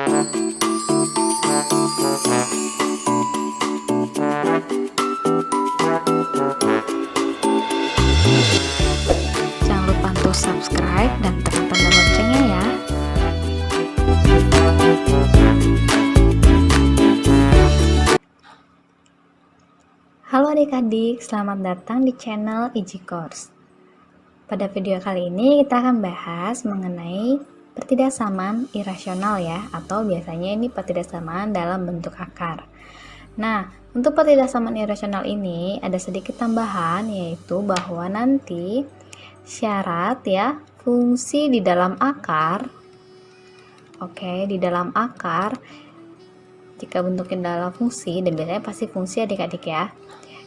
Jangan lupa untuk subscribe dan tekan tanda loncengnya ya. Halo adik-adik, selamat datang di channel Easy Course. Pada video kali ini kita akan bahas mengenai pertidaksamaan irasional ya, atau biasanya ini pertidaksamaan dalam bentuk akar. Nah, untuk pertidaksamaan irasional ini ada sedikit tambahan, yaitu bahwa nanti syarat ya, fungsi di dalam akar, di dalam akar, jika bentuknya dalam fungsi, dan biasanya pasti fungsi adik-adik ya,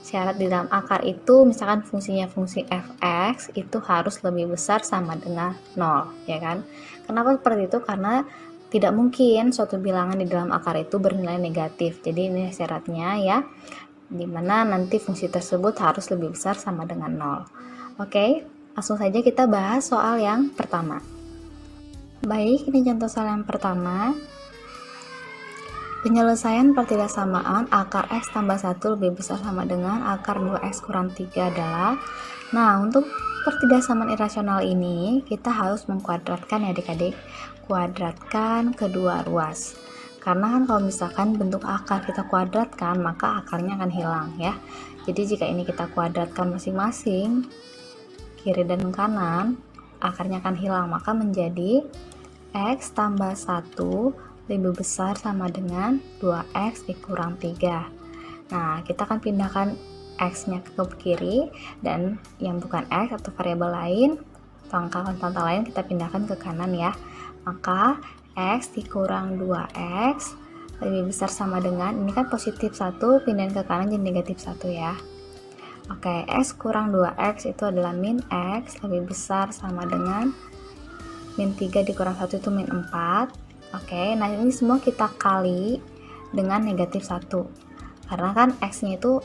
syarat di dalam akar itu misalkan fungsinya fungsi fx itu harus lebih besar sama dengan 0, ya kan? Kenapa seperti itu? Karena tidak mungkin suatu bilangan di dalam akar itu bernilai negatif. Jadi ini syaratnya ya, dimana nanti fungsi tersebut harus lebih besar sama dengan 0. Oke, langsung saja kita bahas soal yang pertama. Baik, ini contoh soal yang pertama. Penyelesaian pertidaksamaan akar x tambah 1 lebih besar sama dengan akar 2x kurang 3 adalah, nah untuk pertidaksamaan irasional ini kita harus mengkuadratkan ya adik-adik, kuadratkan kedua ruas. Karena kan kalau misalkan bentuk akar kita kuadratkan, maka akarnya akan hilang ya. Jadi jika ini kita kuadratkan masing-masing, kiri dan kanan, akarnya akan hilang, maka menjadi x tambah 1 lebih besar sama dengan 2x dikurang 3. Nah, kita akan pindahkan x-nya ke kiri, dan yang bukan x atau variabel lain atau angka konstanta lain kita pindahkan ke kanan ya. Maka x dikurang 2x lebih besar sama dengan, ini kan positif 1, pindahin ke kanan jadi negatif 1 ya. Oke, x kurang 2x itu adalah min x lebih besar sama dengan min 3 dikurang 1 itu min 4. Oke, nah ini semua kita kali dengan negatif 1. Karena kan x-nya itu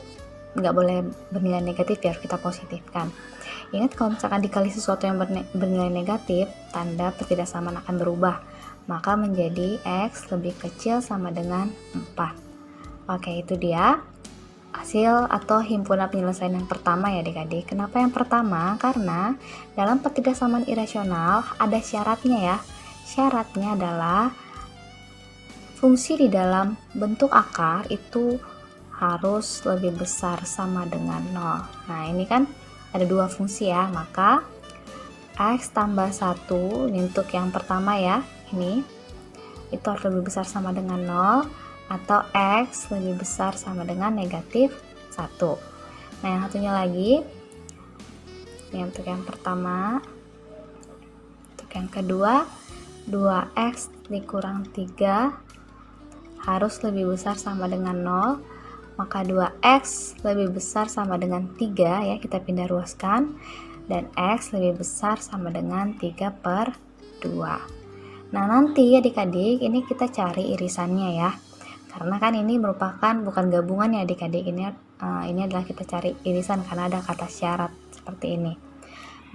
nggak boleh bernilai negatif ya, harus kita positifkan. Ingat kalau misalkan dikali sesuatu yang bernilai negatif, tanda pertidaksamaan akan berubah. Maka menjadi x lebih kecil sama dengan 4. Oke, itu dia hasil atau himpunan penyelesaian yang pertama ya adik-adik. Kenapa yang pertama? Karena dalam pertidaksamaan irasional ada syaratnya ya. Syaratnya adalah fungsi di dalam bentuk akar itu harus lebih besar sama dengan 0. Nah ini kan ada dua fungsi ya, maka x tambah 1 ini untuk yang pertama ya, ini itu harus lebih besar sama dengan 0, atau x lebih besar sama dengan negatif 1. Nah yang satunya lagi, ini untuk yang pertama. Untuk yang kedua, 2x dikurang 3 harus lebih besar sama dengan 0, maka 2x lebih besar sama dengan 3 ya, kita pindah ruaskan, dan x lebih besar sama dengan 3/2. Nah nanti adik-adik ini kita cari irisannya ya, karena kan ini merupakan bukan gabungan ya adik-adik, ini adalah kita cari irisan karena ada kata syarat seperti ini.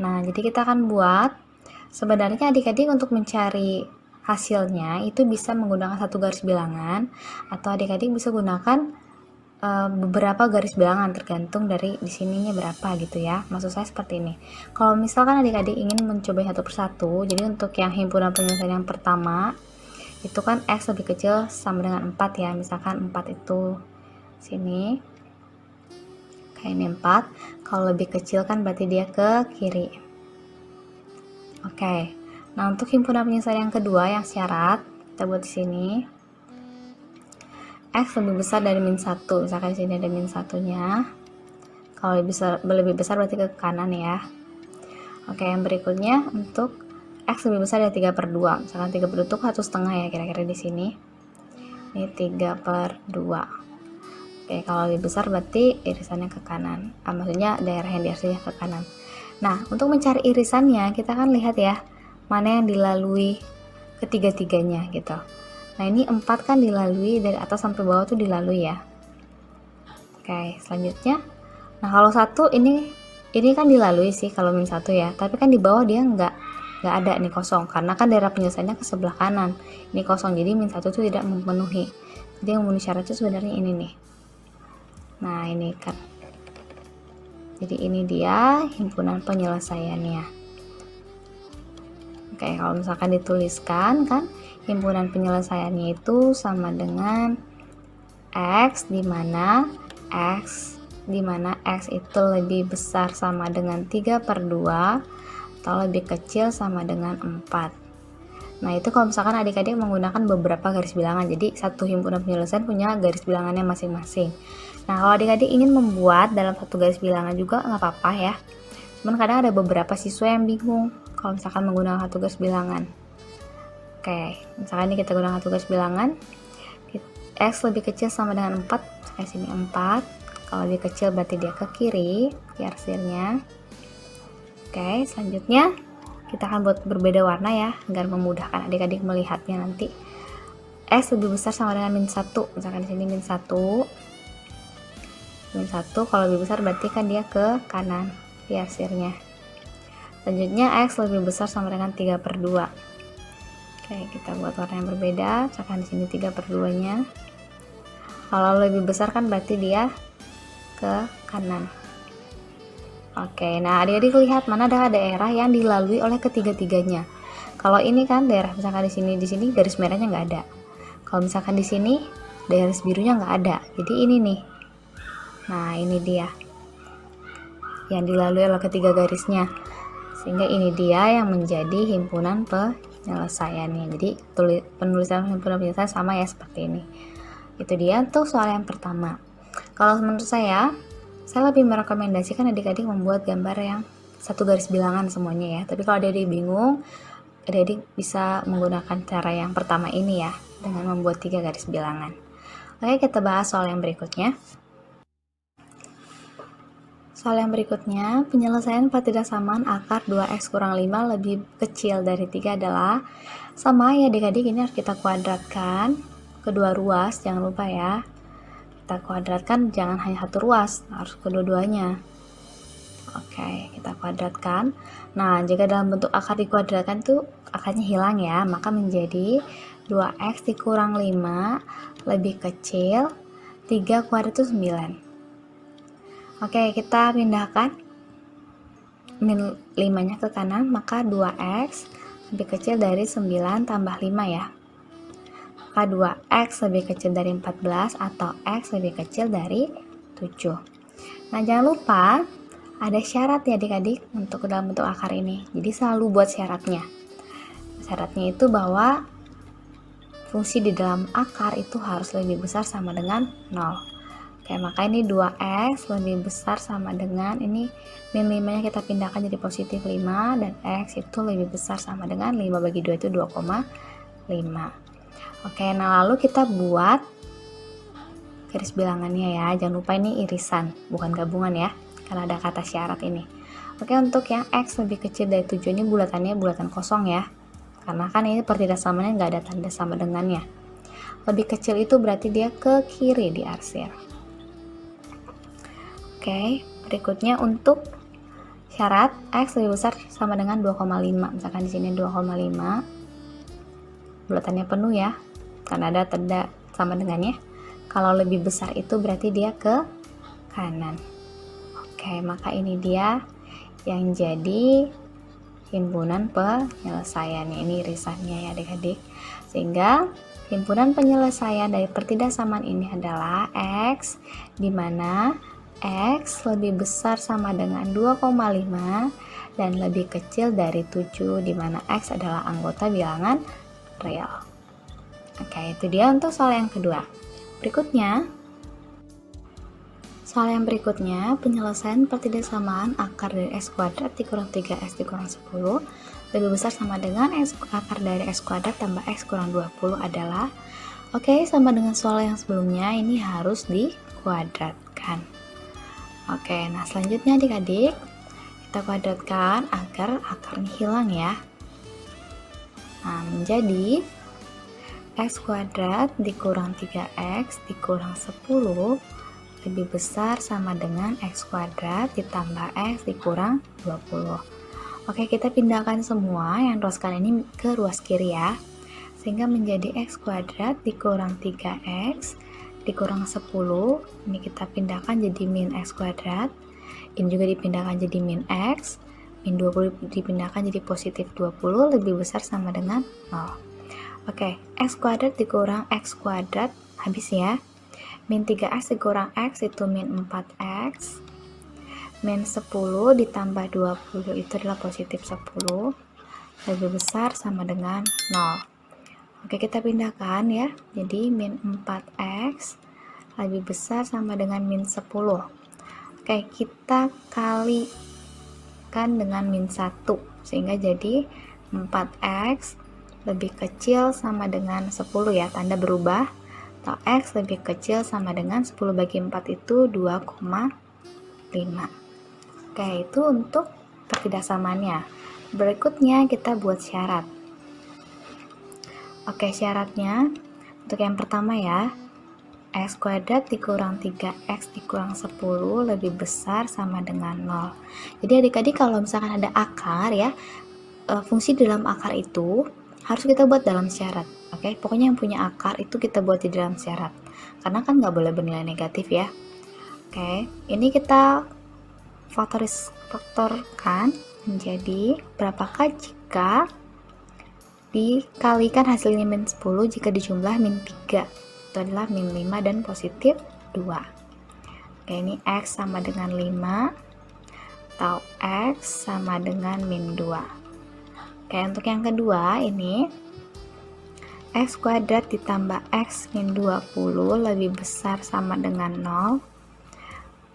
Nah jadi kita akan buat, sebenarnya adik-adik untuk mencari hasilnya itu bisa menggunakan satu garis bilangan, atau adik-adik bisa gunakan beberapa garis bilangan tergantung dari di sininya berapa gitu ya. Maksud saya seperti ini. Kalau misalkan adik-adik ingin mencoba satu persatu, jadi untuk yang himpunan penyelesaian yang pertama itu kan x lebih kecil sama dengan 4 ya. Misalkan 4 itu sini, kayak ini 4. Kalau lebih kecil kan berarti dia ke kiri. Oke. Nah, untuk himpunan penyelesaian yang kedua yang syarat, kita buat di sini. X lebih besar dari min 1. Misalkan di sini ada min 1-nya. Kalau lebih besar berarti ke kanan ya. Oke, yang berikutnya untuk x lebih besar dari 3/2. Misalkan 3/2 itu 1/2 ya kira-kira di sini. Ini 3/2. Oke, kalau lebih besar berarti irisannya ke kanan. Maksudnya daerah yang diarsnya ke kanan. Nah, untuk mencari irisannya kita akan lihat ya, mana yang dilalui ketiga-tiganya gitu. Nah ini 4 kan dilalui dari atas sampai bawah tuh dilalui ya. Oke, selanjutnya, nah kalau 1 ini kan dilalui sih kalau min 1 ya, tapi kan di bawah dia nggak nggak ada nih, kosong, karena kan daerah penyelesaiannya ke sebelah kanan, ini kosong, jadi min 1 itu tidak memenuhi. Jadi yang memenuhi syarat itu sebenarnya ini nih. Nah ini kan, jadi ini dia himpunan penyelesaiannya. Oke, kalau misalkan dituliskan kan, himpunan penyelesaiannya itu sama dengan X, dimana X itu lebih besar sama dengan 3/2 atau lebih kecil sama dengan 4. Nah itu kalau misalkan adik-adik menggunakan beberapa garis bilangan, jadi satu himpunan penyelesaian punya garis bilangannya masing-masing. Nah kalau adik-adik ingin membuat dalam satu garis bilangan juga nggak apa-apa ya, cuman kadang ada beberapa siswa yang bingung kalau misalkan menggunakan satu garis bilangan. Oke, misalkan ini kita gunakan satu garis bilangan, X lebih kecil sama dengan 4, kayak sini 4, kalau lebih kecil berarti dia ke kiri, arsirnya. Oke, selanjutnya kita akan buat berbeda warna ya, agar memudahkan adik-adik melihatnya nanti. X lebih besar sama dengan min 1, misalkan di sini min 1, kalau lebih besar berarti kan dia ke kanan, arsirnya. Selanjutnya X lebih besar sama dengan 3/2. Oke, kita buat warna yang berbeda, misalkan di sini 3/2 nya. Kalau lebih besar kan berarti dia ke kanan. Oke, nah adik-adik lihat mana ada daerah yang dilalui oleh ketiga-tiganya. Kalau ini kan daerah, misalkan di sini garis merahnya nggak ada. Kalau misalkan di sini garis birunya nggak ada. Jadi ini nih. Nah ini dia yang dilalui oleh ketiga garisnya. Sehingga ini dia yang menjadi himpunan penyelesaiannya. Jadi penulisan himpunan penyelesaian sama ya seperti ini. Itu dia untuk soal yang pertama. Kalau menurut saya lebih merekomendasikan adik-adik membuat gambar yang satu garis bilangan semuanya ya. Tapi kalau adik-adik bingung, adik-adik bisa menggunakan cara yang pertama ini ya, dengan membuat 3 garis bilangan. Oke, kita bahas soal yang berikutnya. Soal yang berikutnya, penyelesaian pertidaksamaan akar 2x kurang 5 lebih kecil dari 3 adalah sama ya adik-adik, ini harus kita kuadratkan kedua ruas, jangan lupa ya. Kita kuadratkan jangan hanya satu ruas, harus kedua-duanya. Oke, kita kuadratkan. Nah, jika dalam bentuk akar dikuadratkan tuh akarnya hilang ya, maka menjadi 2x dikurang 5 lebih kecil 3 kuadrat itu 9. Oke, kita pindahkan min 5 nya ke kanan, maka 2x lebih kecil dari 9 tambah 5 ya. Maka 2x lebih kecil dari 14 atau x lebih kecil dari 7. Nah jangan lupa ada syarat ya adik-adik untuk dalam bentuk akar ini. Jadi selalu buat syaratnya. Syaratnya itu bahwa fungsi di dalam akar itu harus lebih besar sama dengan 0. Oke, maka ini 2x lebih besar sama dengan ini min 5 nya kita pindahkan jadi positif 5, dan x itu lebih besar sama dengan 5 bagi 2 itu 2,5. Oke, nah lalu kita buat garis bilangannya ya. Jangan lupa ini irisan, bukan gabungan ya, karena ada kata syarat ini. Oke, untuk yang x lebih kecil dari 7 ini bulatannya bulatan kosong ya. Karena kan ini pertidaksamaannya nggak ada tanda sama dengannya. Lebih kecil itu berarti dia ke kiri di arsir. Oke, berikutnya untuk syarat x lebih besar sama dengan 2,5. Misalkan di sini 2,5. Bulatannya penuh ya, karena ada tanda sama dengannya. Kalau lebih besar itu berarti dia ke kanan. Oke, maka ini dia yang jadi himpunan penyelesaiannya. Ini irisannya ya adik-adik. Sehingga himpunan penyelesaian dari pertidaksamaan ini adalah x, di mana x lebih besar sama dengan 2,5 dan lebih kecil dari 7, di mana x adalah anggota bilangan real. Oke, itu dia untuk soal yang kedua. Berikutnya, soal yang berikutnya, penyelesaian pertidaksamaan akar dari x kuadrat dikurang 3x dikurang 10 lebih besar sama dengan akar dari x kuadrat tambah x kurang 20 adalah, oke, sama dengan soal yang sebelumnya, ini harus dikuadratkan. Oke, nah selanjutnya adik-adik, kita kuadratkan agar akarnya hilang ya. Nah, menjadi x kuadrat dikurang 3x dikurang 10 lebih besar sama dengan x kuadrat ditambah x dikurang 20. Oke, kita pindahkan semua yang ruas kanan ini ke ruas kiri ya. Sehingga menjadi x kuadrat dikurang 3x dikurang 10. Ini kita pindahkan jadi min x kuadrat. Ini juga dipindahkan jadi min x. Min 20 dipindahkan jadi positif 20 lebih besar sama dengan 0. Oke, x kuadrat dikurang x kuadrat habis ya. Min 3x dikurang x itu min 4x. Min 10 ditambah 20 itu adalah positif 10 lebih besar sama dengan 0. Oke, kita pindahkan ya. Jadi min 4x lebih besar sama dengan min 10. Oke, kita kalikan dengan min 1 sehingga jadi 4x lebih kecil sama dengan 10 ya, tanda berubah, atau x lebih kecil sama dengan 10 bagi 4 itu 2,5. Oke, itu untuk pertidaksamannya. Berikutnya kita buat syarat. Oke, syaratnya untuk yang pertama ya, x kuadrat dikurang 3x dikurang 10 lebih besar sama dengan 0. Jadi adik-adik kalau misalkan ada akar ya, fungsi dalam akar itu harus kita buat dalam syarat. Oke, pokoknya yang punya akar itu kita buat di dalam syarat. Karena kan nggak boleh bernilai negatif ya. Oke, ini kita faktorkan menjadi berapakah jika dikalikan hasilnya min 10 jika dijumlah min 3. Itu adalah min 5 dan positif 2. Oke, ini x sama dengan 5 atau x sama dengan min 2. Oke, untuk yang kedua ini x kuadrat ditambah x min 20 lebih besar sama dengan 0.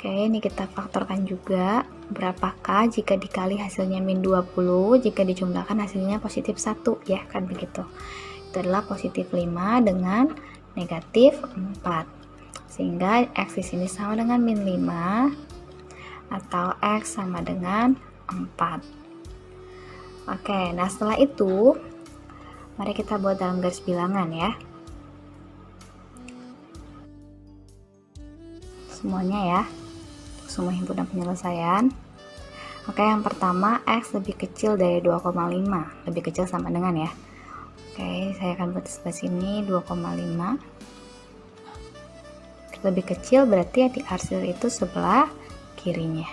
Oke, ini kita faktorkan juga. Berapakah jika dikali hasilnya min 20 jika dijumlahkan hasilnya positif 1 ya, kan begitu. Itu adalah positif 5 dengan negatif 4. Sehingga x di sini sama dengan min 5 atau x sama dengan 4. Oke, nah setelah itu mari kita buat dalam garis bilangan ya. Semuanya ya. Semua himpunan penyelesaian. Oke, yang pertama x lebih kecil dari 2,5, lebih kecil sama dengan ya. Oke, saya akan buat sebelah sini 2,5. Lebih kecil berarti yang diarsir itu sebelah kirinya.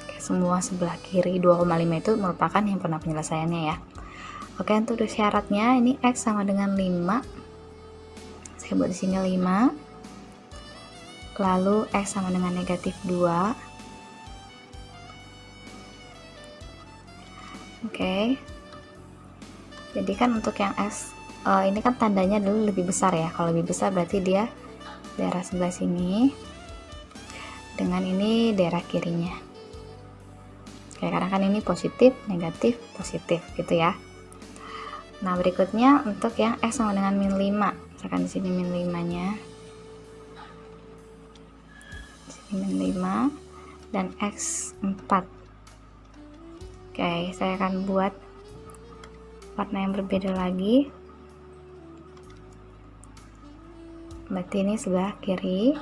Oke, semua sebelah kiri 2,5 itu merupakan himpunan penyelesaiannya ya. Oke, untuk syaratnya ini x sama dengan 5. Saya buat di sini 5. Lalu x sama dengan negatif 2. Oke. Jadi kan untuk yang x ini kan tandanya dulu lebih besar ya. Kalau lebih besar berarti dia daerah sebelah sini. Dengan ini daerah kirinya. Oke, karena kan ini positif, negatif, positif gitu ya. Nah, berikutnya untuk yang x sama dengan min 5. Misalkan di sini min 5-nya. Min 5 dan x 4. Oke, saya akan buat warna yang berbeda lagi. Berarti ini sebelah kiri,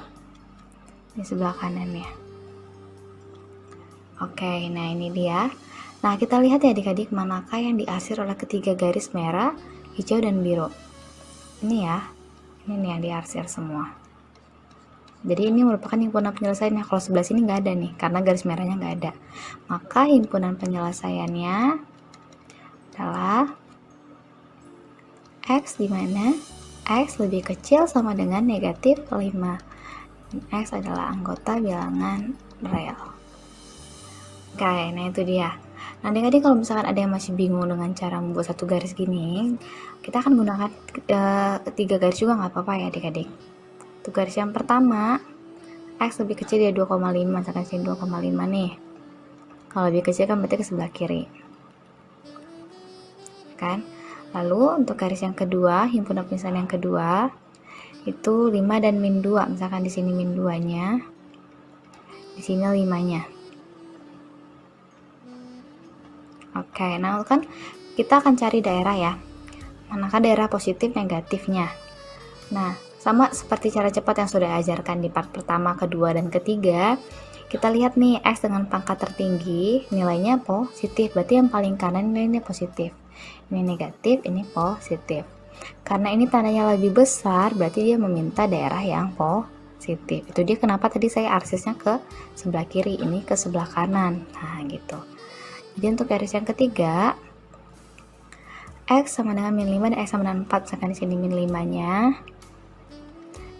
ini sebelah kanan ya. Oke, nah ini dia. Nah, kita lihat ya adik-adik, manakah yang diarsir oleh ketiga garis merah, hijau, dan biru. Ini ya, ini nih yang diarsir semua. Jadi ini merupakan himpunan penyelesaiannya. Kalau sebelah sini nggak ada nih, karena garis merahnya nggak ada. Maka himpunan penyelesaiannya adalah x di mana x lebih kecil sama dengan negatif 5. Dan x adalah anggota bilangan real. Oke, nah itu dia. Nah, adik-adik kalau misalkan ada yang masih bingung dengan cara membuat satu garis gini, kita akan gunakan tiga garis juga nggak apa-apa ya adik-adik. Untuk garis yang pertama, x lebih kecil dari 2,5, misalkan sini 2,5 nih. Kalau lebih kecil kan berarti ke sebelah kiri. Kan? Lalu untuk garis yang kedua, himpunan penyelesaian yang kedua, itu 5 dan min 2. Misalkan di sini min 2-nya, di sini 5-nya. Oke, nah kan kita akan cari daerah ya. Manakah daerah positif negatifnya. Nah, sama seperti cara cepat yang sudah ajarkan di part pertama, kedua, dan ketiga, kita lihat nih, X dengan pangkat tertinggi nilainya positif, berarti yang paling kanan nilainya positif, ini negatif, ini positif. Karena ini tandanya lebih besar, berarti dia meminta daerah yang positif. Itu dia kenapa tadi saya arsisnya ke sebelah kiri, ini ke sebelah kanan. Nah gitu. Jadi untuk garis yang ketiga, X sama dengan min 5 dan X sama dengan 4. Misalkan di sini min 5-nya,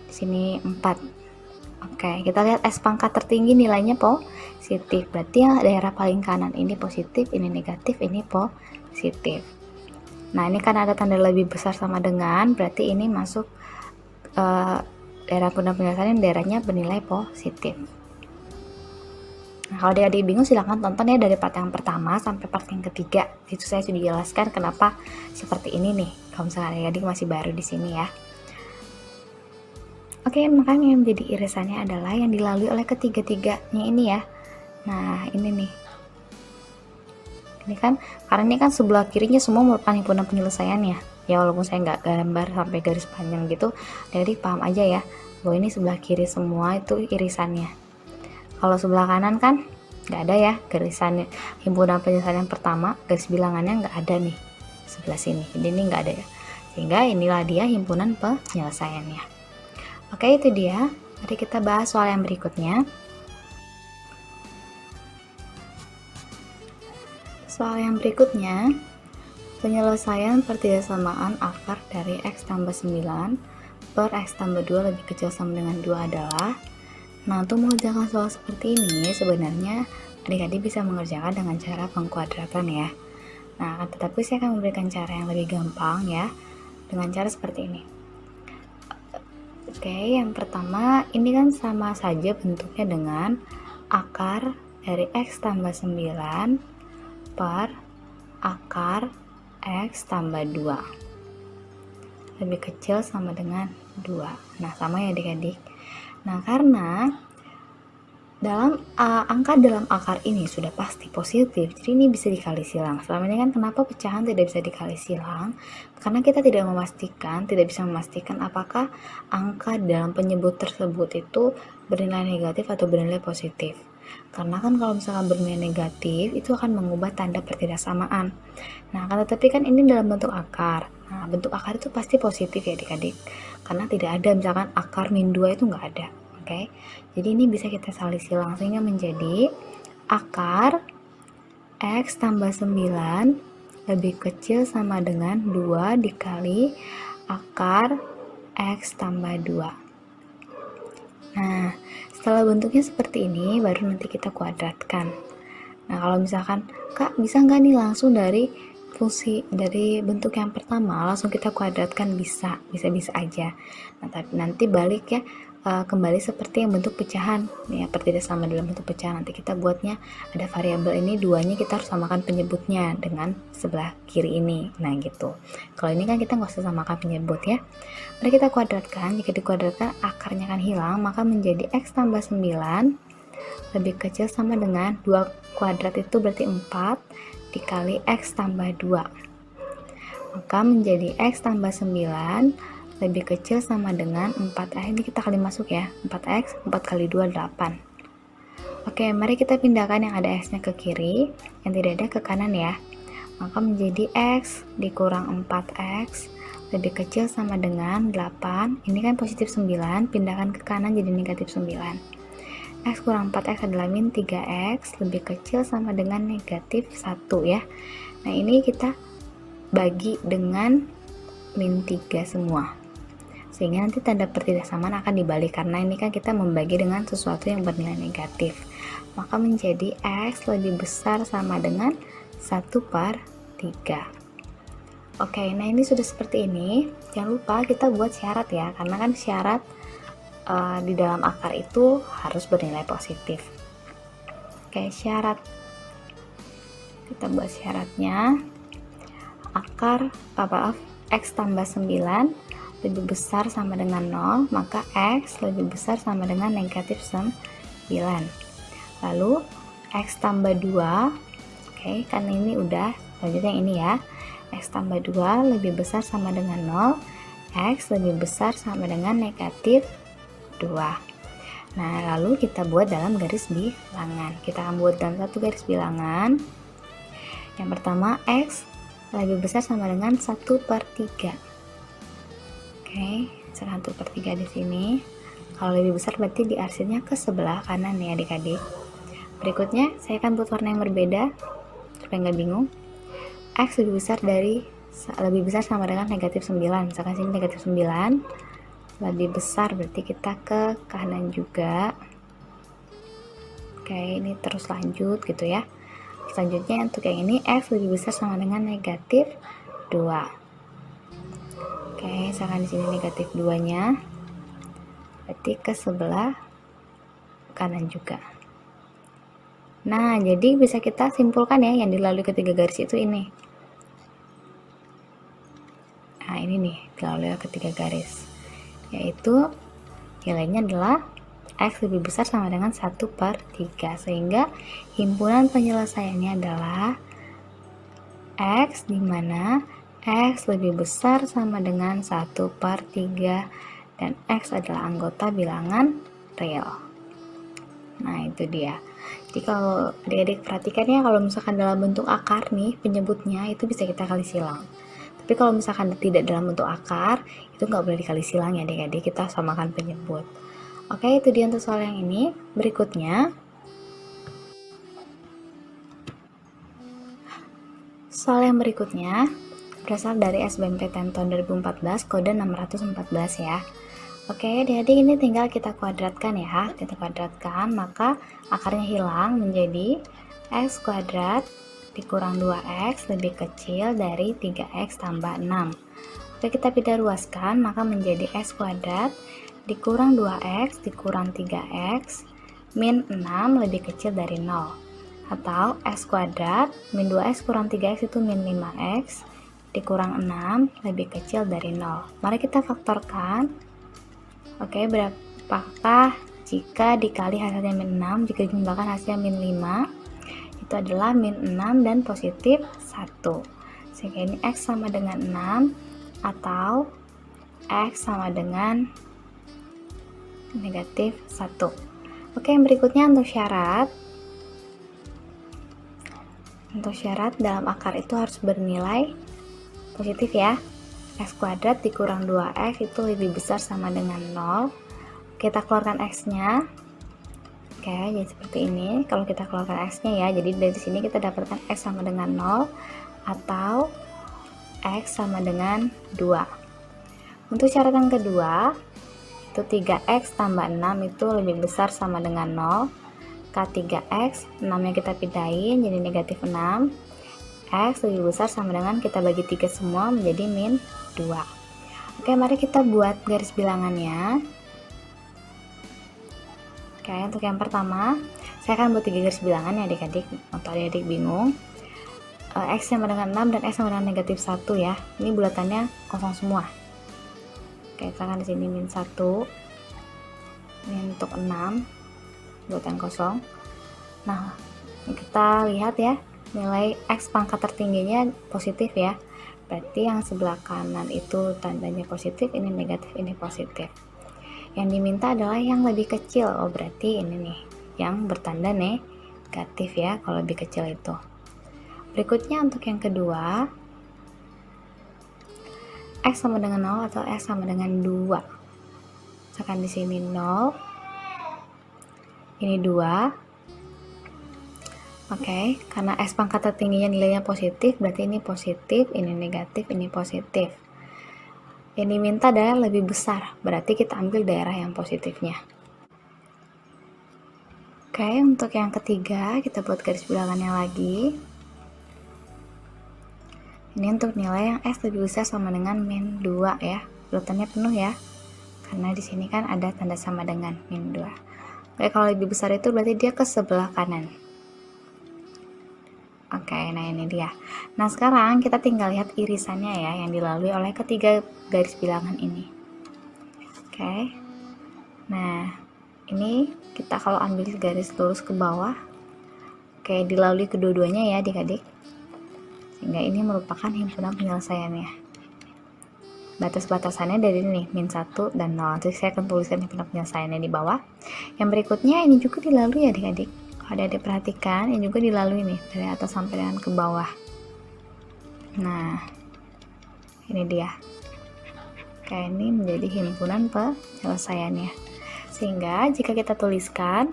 di sini 4. Oke, kita lihat S pangkat tertinggi nilainya positif. Berarti yang daerah paling kanan ini positif, ini negatif, ini positif. Nah, ini kan ada tanda lebih besar sama dengan, berarti ini masuk daerah penjelasan yang daerahnya bernilai positif. Nah, kalau adik-adik bingung silahkan tonton ya dari part yang pertama sampai part yang ketiga. Itu saya sudah jelaskan kenapa seperti ini nih. Kalau misalnya adik-adik masih baru di sini ya. Oke, makanya yang menjadi irisannya adalah yang dilalui oleh ketiga-tiganya ini ya. Nah, ini nih. Ini kan, karena ini kan sebelah kirinya semua merupakan himpunan penyelesaiannya. Ya, walaupun saya nggak gambar sampai garis panjang gitu, jadi paham aja ya, bahwa ini sebelah kiri semua itu irisannya. Kalau sebelah kanan kan, nggak ada ya garisannya. Himpunan penyelesaian yang pertama, garis bilangannya nggak ada nih. Sebelah sini, jadi ini nggak ada ya. Sehingga inilah dia himpunan penyelesaiannya. Oke, itu dia. Mari kita bahas soal yang berikutnya. Soal yang berikutnya, penyelesaian pertidasamaan akar dari X tambah 9 per X tambah 2 lebih kecil sama dengan 2 adalah. Nah, untuk mengerjakan soal seperti ini, sebenarnya adik-adik bisa mengerjakan dengan cara pengkuadratan ya. Nah, tetapi saya akan memberikan cara yang lebih gampang ya, dengan cara seperti ini. Oke, yang pertama ini kan sama saja bentuknya dengan akar dari X tambah 9 per akar X tambah 2 lebih kecil sama dengan 2. Nah, sama ya adik-adik. Nah, karena dalam angka dalam akar ini sudah pasti positif, jadi ini bisa dikali silang. Selama ini kan kenapa pecahan tidak bisa dikali silang? Karena kita tidak bisa memastikan apakah angka dalam penyebut tersebut itu bernilai negatif atau bernilai positif. Karena kan kalau misalkan bernilai negatif itu akan mengubah tanda pertidaksamaan. Nah, tetapi kan ini dalam bentuk akar. Nah, bentuk akar itu pasti positif ya adik-adik. Karena tidak ada misalkan akar min 2 itu nggak ada. Oke, jadi ini bisa kita salin silang sehingga menjadi akar X tambah 9 lebih kecil sama dengan 2 dikali akar X tambah 2. Nah, setelah bentuknya seperti ini, baru nanti kita kuadratkan. Nah, kalau misalkan, Kak, bisa nggak nih langsung dari fungsi dari bentuk yang pertama langsung kita kuadratkan? Bisa aja. Nah, tapi nanti balik ya, kembali seperti yang bentuk pecahan ya, pertidaksamaan dalam bentuk pecahan. Nanti kita buatnya ada variabel ini, duanya kita harus samakan penyebutnya dengan sebelah kiri ini. Nah gitu. Kalau ini kan kita nggak usah samakan penyebut ya. Mari kita kuadratkan. Jika dikuadratkan akarnya akan hilang, maka menjadi X tambah 9 lebih kecil sama dengan 2 kuadrat itu berarti 4 dikali X tambah 2. Maka menjadi X tambah 9 lebih kecil sama dengan 4x, ini kita kali masuk ya, 4x, 4 kali 2, 8. Oke, mari kita pindahkan yang ada x-nya ke kiri, yang tidak ada ke kanan ya. Maka menjadi x dikurang 4x lebih kecil sama dengan 8, ini kan positif 9, pindahkan ke kanan jadi negatif 9. X kurang 4x adalah min 3x lebih kecil sama dengan negatif 1 ya. Nah, ini kita bagi dengan min 3 semua. Sehingga nanti tanda pertidaksamaan akan dibalik karena ini kan kita membagi dengan sesuatu yang bernilai negatif. Maka menjadi X lebih besar sama dengan 1/3. Oke, nah ini sudah seperti ini. Jangan lupa kita buat syarat ya, karena kan syarat di dalam akar itu harus bernilai positif. Oke, syarat. Kita buat syaratnya. Akar, X tambah 9 lebih besar sama dengan 0, maka X lebih besar sama dengan negatif 9. Lalu X tambah 2, oke, karena ini udah, selanjutnya yang ini ya, X tambah 2 lebih besar sama dengan 0, X lebih besar sama dengan negatif 2. Nah, lalu kita buat dalam garis bilangan. Kita akan buat dalam satu garis bilangan. Yang pertama, X lebih besar sama dengan 1/3. Oke, 1/3 di sini. Kalau lebih besar berarti diarsirnya ke sebelah kanan ya adik-adik. Berikutnya, saya akan buat warna yang berbeda supaya nggak bingung. X lebih besar sama dengan -9. Misalkan sini -9 lebih besar berarti kita ke kanan juga. Oke, ini terus lanjut gitu ya. Selanjutnya untuk yang ini, X lebih besar sama dengan -2. Oke, misalkan di sini -2-nya berarti ke sebelah kanan juga. Nah, jadi bisa kita simpulkan ya yang dilalui ketiga garis itu ini. Nah, ini nih dilalui ketiga garis, yaitu nilainya adalah X lebih besar sama dengan 1/3, sehingga himpunan penyelesaiannya adalah X, dimana X lebih besar sama dengan 1/3 dan X adalah anggota bilangan real. Nah, itu dia. Jadi kalau adik-adik perhatikan ya, kalau misalkan dalam bentuk akar nih penyebutnya itu bisa kita kali silang. Tapi kalau misalkan tidak dalam bentuk akar, itu nggak boleh dikali silang ya adik-adik, kita samakan penyebut. Oke, itu dia untuk soal yang ini. Berikutnya, soal yang berikutnya berasal dari SBMPTN tahun 2014, kode 614 ya. Oke, adik-adik, ini tinggal kita kuadratkan ya. Kita kuadratkan, maka akarnya hilang menjadi X kuadrat dikurang 2X lebih kecil dari 3X tambah 6. Oke, kita pindah ruaskan, maka menjadi X kuadrat dikurang 2X dikurang 3X min 6 lebih kecil dari 0. Atau X kuadrat min 2X kurang 3X itu min 5X dikurang 6 lebih kecil dari 0. Mari kita faktorkan. Oke, berapakah jika dikali hasilnya min 6, jika dijumlahkan hasilnya min 5? Itu adalah min 6 dan positif 1. Sehingga ini X sama dengan 6 atau X sama dengan negatif 1. Oke, yang berikutnya untuk syarat. Untuk syarat dalam akar itu harus bernilai positif ya. X kuadrat dikurang 2X itu lebih besar sama dengan 0. Kita keluarkan X-nya. Oke, jadi seperti ini. Kalau kita keluarkan X-nya ya, jadi dari sini kita dapatkan X sama dengan 0 atau X sama dengan 2. Untuk syarat yang kedua, itu 3X tambah 6 itu lebih besar sama dengan 0. K3X, 6-nya kita pindahin jadi negatif 6. X lebih besar sama dengan kita bagi 3 semua menjadi min 2. Oke, mari kita buat garis bilangannya. Oke, untuk yang pertama, saya akan buat 3 garis bilangan ya adik-adik, untuk adik-adik bingung. X sama dengan 6 dan X sama dengan negatif 1 ya. Ini bulatannya kosong semua. Oke, misalkan di sini min 1. Ini untuk 6, bulatan kosong. Nah, kita lihat ya, nilai X pangkat tertingginya positif ya. Berarti yang sebelah kanan itu tandanya positif, ini negatif, ini positif. Yang diminta adalah yang lebih kecil. Oh, berarti ini nih yang bertanda negatif ya kalau lebih kecil itu. Berikutnya untuk yang kedua, X sama dengan 0 atau X sama dengan 2. Misalkan di sini 0, ini 2. Oke, karena X pangkat tertingginya nilainya positif, berarti ini positif, ini negatif, ini positif. Yang diminta adalah lebih besar, berarti kita ambil daerah yang positifnya. Oke, untuk yang ketiga, kita buat garis bilangannya lagi. Ini untuk nilai yang X lebih besar sama dengan min 2 ya. Bulatannya penuh ya, karena di sini kan ada tanda sama dengan min 2. Oke, kalau lebih besar itu berarti dia ke sebelah kanan. Oke, nah ini dia. Nah, sekarang kita tinggal lihat irisannya ya, yang dilalui oleh ketiga garis bilangan ini. Oke. Nah, ini kita kalau ambil garis lurus ke bawah, oke, dilalui kedua-duanya ya adik-adik. Sehingga ini merupakan himpunan penyelesaiannya. batas-batasannya dari ini, min 1 dan 0. Jadi saya akan tuliskan himpunan penyelesaiannya di bawah. Yang berikutnya ini juga dilalui ya adik-adik. Kalau adik-adik perhatikan, ini juga dilalui nih, dari atas sampai dengan ke bawah. Nah, ini dia. Kayak ini menjadi himpunan penyelesaiannya. Sehingga jika kita tuliskan,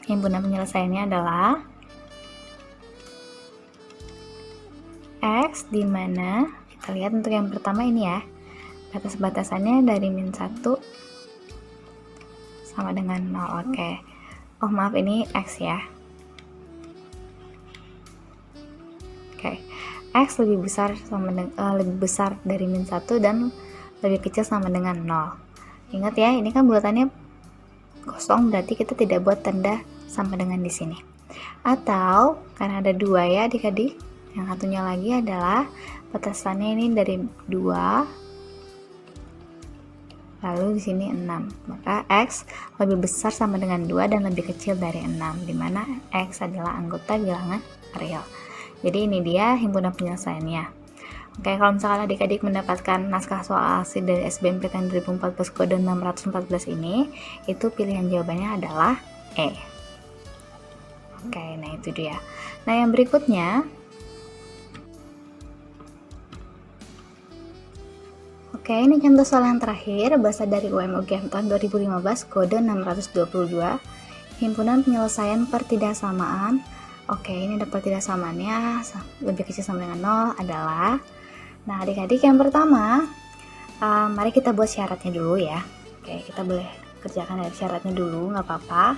himpunan penyelesaiannya adalah X, di mana kita lihat untuk yang pertama ini ya, batas-batasannya dari min 1 sama dengan 0. Oke. Oh maaf, ini X ya. Oke. X lebih besar lebih besar dari min 1 dan lebih kecil sama dengan 0. Ingat ya, ini kan bulatannya kosong, berarti kita tidak buat tanda sama dengan di sini. Atau karena ada 2 ya adik-adik, yang satunya lagi adalah batasannya ini dari 2, lalu di sini 6. Maka X lebih besar sama dengan 2 dan lebih kecil dari 6, dimana X adalah anggota bilangan real. Jadi ini dia himpunan penyelesaiannya. Oke, kalau misalkan adik-adik mendapatkan naskah soal asli dari SBMPTN 2014 kode 614 ini, itu pilihan jawabannya adalah E. Oke, nah itu dia. Nah yang berikutnya, oke, ini contoh soal yang terakhir, berasal dari UM UGM tahun 2015 kode 622, himpunan penyelesaian pertidaksamaan. Oke, ini ada pertidaksamaannya lebih kecil sama dengan 0 adalah, nah adik-adik yang pertama, mari kita buat syaratnya dulu ya. Oke, kita boleh kerjakan dari syaratnya dulu, nggak apa-apa.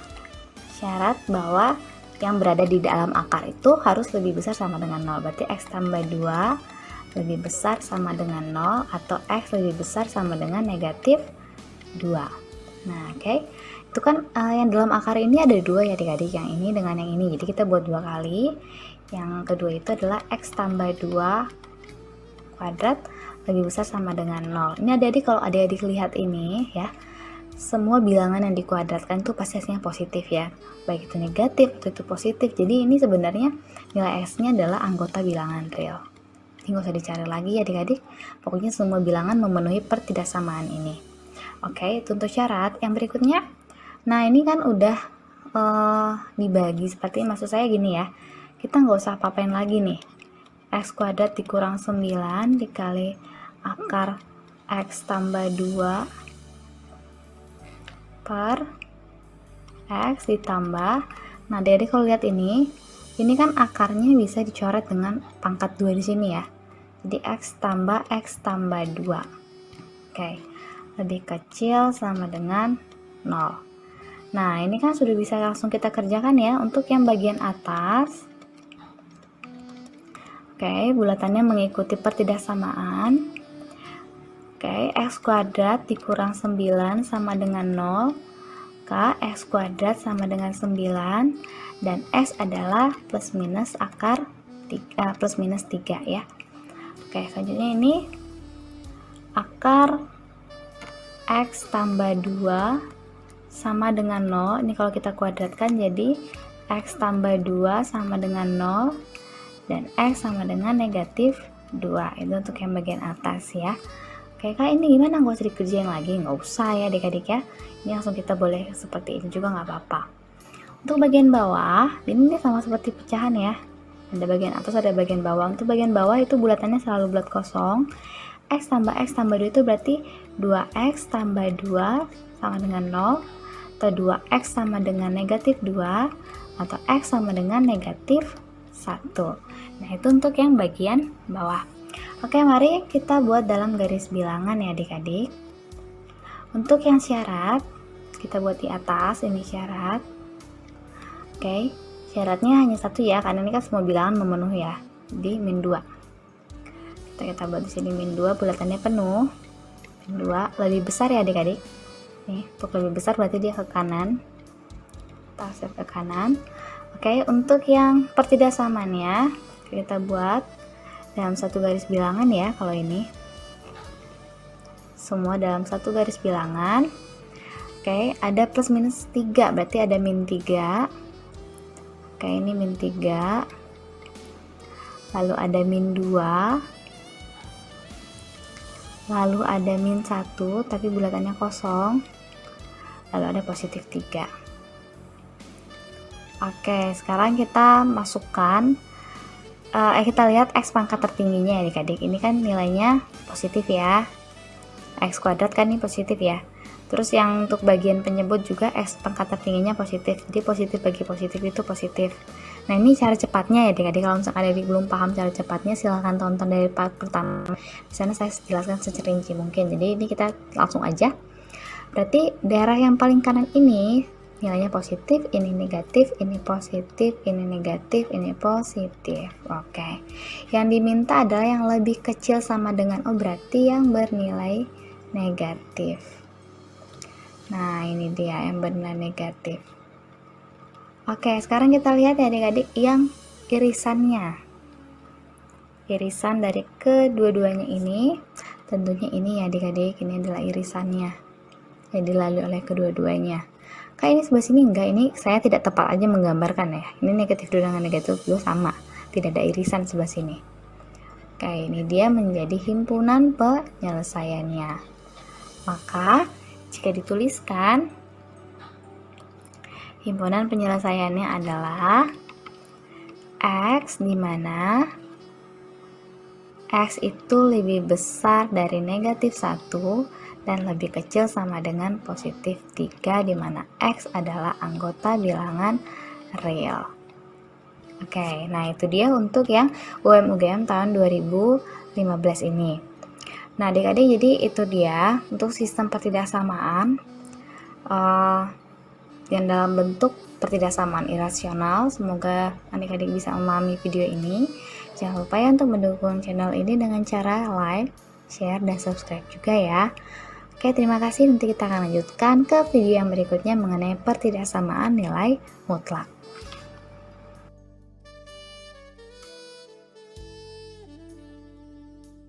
Syarat bahwa yang berada di dalam akar itu harus lebih besar sama dengan 0, berarti X tambah 2 lebih besar sama dengan 0 atau X lebih besar sama dengan negatif 2. Nah oke, itu kan yang dalam akar ini ada 2 ya adik-adik, yang ini dengan yang ini, jadi kita buat 2 kali. Yang kedua itu adalah X tambah 2 kuadrat lebih besar sama dengan 0. Ini adik-adik, kalau adik-adik lihat ini ya, semua bilangan yang dikuadratkan itu pasti hasilnya positif ya, baik itu negatif atau itu positif. Jadi ini sebenarnya nilai X nya adalah anggota bilangan real. Nggak usah dicari lagi ya adik-adik, pokoknya semua bilangan memenuhi pertidaksamaan ini. Oke, itu untuk syarat. Yang berikutnya, nah ini kan udah dibagi seperti, maksud saya gini ya, kita nggak usah apa-apain lagi nih. X kuadrat dikurang 9 dikali akar X tambah 2 per X ditambah, nah jadi kalau lihat ini kan akarnya bisa dicoret dengan pangkat 2 di sini ya. Jadi X tambah 2. Oke, lebih kecil sama dengan 0. Nah, ini kan sudah bisa langsung kita kerjakan ya. Untuk yang bagian atas, oke, bulatannya mengikuti pertidaksamaan. Oke, X kuadrat dikurang 9 sama dengan 0. X kuadrat sama dengan 9, dan X adalah plus minus akar plus minus 3 ya. Oke, selanjutnya ini akar X tambah 2 sama dengan 0. Ini kalau kita kuadratkan jadi X tambah 2 sama dengan 0 dan X sama dengan negatif 2. Itu untuk yang bagian atas ya. Oke, Kak, ini gimana? Nggak usah dikerjain lagi? Nggak usah ya adik-adik ya. Ini langsung kita boleh seperti ini juga nggak apa-apa. Untuk bagian bawah, ini sama seperti pecahan ya. Ada bagian atas, ada bagian bawah. Untuk bagian bawah itu bulatannya selalu bulat kosong. X tambah 2 itu berarti 2X tambah 2 sama dengan 0, atau 2X sama dengan negatif 2, atau X sama dengan negatif 1. Nah, itu untuk yang bagian bawah. Oke, mari kita buat dalam garis bilangan ya adik-adik. Untuk yang syarat, kita buat di atas, ini syarat. Oke, syaratnya hanya 1 ya, karena ini kan semua bilangan memenuhi ya. Jadi min 2. Kita buat di sini min 2, bulatannya penuh. Min 2 lebih besar ya adik-adik. Nih, untuk lebih besar berarti dia ke kanan. Tarik ke kanan. Oke, untuk yang pertidaksamaannya kita buat dalam satu garis bilangan ya. Kalau ini semua dalam satu garis bilangan. Oke, ada plus minus 3, berarti ada min 3. Oke, ini min 3. Lalu ada min 2. lalu ada min 1 tapi bulatannya kosong, lalu ada positif 3. Oke, sekarang kita masukkan, kita lihat X pangkat tertingginya ya adik-adik. Ini kan nilainya positif ya, X kuadrat kan ini positif ya. Terus yang untuk bagian penyebut juga X pangkat tertingginya positif, jadi positif bagi positif itu positif. Nah ini cara cepatnya ya adik-adik. Kalau misalkan adik belum paham cara cepatnya, silahkan tonton dari part pertama, di sana saya jelaskan secerinci mungkin. Jadi ini kita langsung aja. Berarti daerah yang paling kanan ini nilainya positif, ini negatif, ini positif, ini negatif, ini positif. Oke, yang diminta adalah yang lebih kecil sama dengan O, berarti yang bernilai negatif. Nah ini dia yang bernilai negatif. Oke, sekarang kita lihat ya adik-adik yang irisannya. Irisan dari kedua-duanya ini, tentunya ini ya adik-adik, ini adalah irisannya yang dilalui oleh kedua-duanya. Kayak ini sebelah sini enggak, ini saya tidak tepat aja menggambarkan ya. Ini negatif 2 dengan negatif 2 sama, tidak ada irisan sebelah sini. Oke, ini dia menjadi himpunan penyelesaiannya. Maka jika dituliskan, himpunan penyelesaiannya adalah X, di mana X itu lebih besar dari negatif 1 dan lebih kecil sama dengan positif 3, di mana X adalah anggota bilangan real. Oke, nah itu dia untuk yang UM-UGM tahun 2015 ini. Nah adik-adik, jadi itu dia untuk sistem pertidaksamaan yang dalam bentuk pertidaksamaan irasional. Semoga adik-adik bisa memahami video ini. Jangan lupa ya untuk mendukung channel ini dengan cara like, share, dan subscribe juga ya. Oke, terima kasih. Nanti kita akan lanjutkan ke video yang berikutnya mengenai pertidaksamaan nilai mutlak.